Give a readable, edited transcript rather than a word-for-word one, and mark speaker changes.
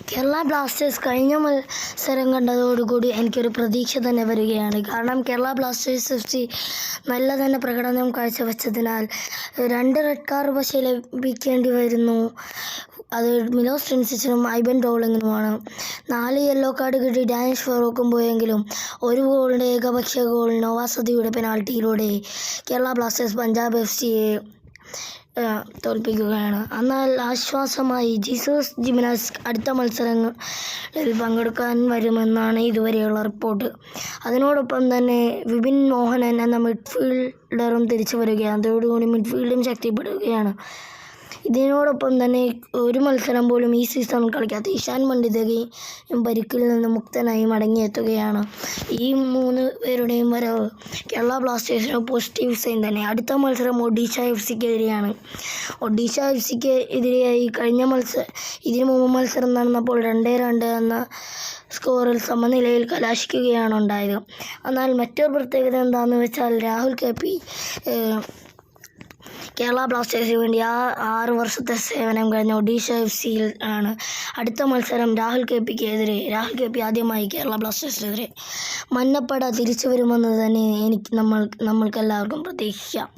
Speaker 1: Kerala Blasters കഴിഞ്ഞ മത്സരം കണ്ടതോടുകൂടി എനിക്കൊരു പ്രതീക്ഷ തന്നെ വരികയാണ്. കാരണം കേരള ബ്ലാസ്റ്റേഴ്സ് FC നല്ല തന്നെ പ്രകടനം കാഴ്ചവെച്ചതിനാൽ 2 റെഡ് കാർഡ് പക്ഷേ ലഭിക്കേണ്ടി വരുന്നു. അത് മിലോസ് ടെൻസിച്ചിനും ഐബൻ ഡോളിങ്ങിനുമാണ്. 4 യെല്ലോ കാർഡ് കിട്ടി ഡാനിഷ് ഫറൂഖും പോയെങ്കിലും ഒരു ഗോളിൻ്റെ ഏകപക്ഷീയ ഗോൾ നവാസദിയുടെ പെനാൽറ്റിയിലൂടെ കേരള ബ്ലാസ്റ്റേഴ്സ് പഞ്ചാബ് FCയെ തോൽപ്പിക്കുകയാണ്. എന്നാൽ ആശ്വാസമായി ജീസസ് ജിമിനാസ് അടുത്ത മത്സരങ്ങളിൽ പങ്കെടുക്കാൻ വരുമെന്നാണ് ഇതുവരെയുള്ള റിപ്പോർട്ട്. അതിനോടൊപ്പം തന്നെ വിപിൻ മോഹനൻ എന്ന മിഡ്ഫീൽഡറും തിരിച്ചു വരികയാണ്. അതോടുകൂടി മിഡ്ഫീൽഡും ശക്തിപ്പെടുകയാണ്. ഇതിനോടൊപ്പം തന്നെ ഒരു മത്സരം പോലും ഈ സീസണിൽ കളിക്കാത്ത ഇഷാൻ പണ്ഡിതയും പരിക്കിൽ നിന്ന് മുക്തനായി മടങ്ങിയെത്തുകയാണ്. ഈ 3 പേരുടെയും വരവ് കേരള ബ്ലാസ്റ്റേഴ്സിന് പോസിറ്റീവ് സൈൻ തന്നെ. അടുത്ത മത്സരം ഒഡീഷ FCക്കെതിരെയാണ്. ഒഡീഷ FCക്ക് എതിരെയായി ഇതിനു മുമ്പ് മത്സരം നടന്നപ്പോൾ 2-2 എന്ന സ്കോറിൽ സമനിലയിൽ കലാശിക്കുകയാണ് ഉണ്ടായത്. എന്നാൽ മറ്റൊരു പ്രത്യേകത എന്താണെന്ന് വെച്ചാൽ രാഹുൽ KP കേരള ബ്ലാസ്റ്റേഴ്സിന് വേണ്ടി 6 വർഷത്തെ സേവനം കഴിഞ്ഞ ഒഡീഷ FCയിൽ ആണ്. അടുത്ത മത്സരം രാഹുൽ KPക്ക് എതിരെ. രാഹുൽ KP ആദ്യമായി കേരള ബ്ലാസ്റ്റേഴ്സിനെതിരെ മഞ്ഞപ്പട തിരിച്ചു വരുമെന്ന് തന്നെ നമ്മൾക്കെല്ലാവർക്കും പ്രതീക്ഷിക്കാം.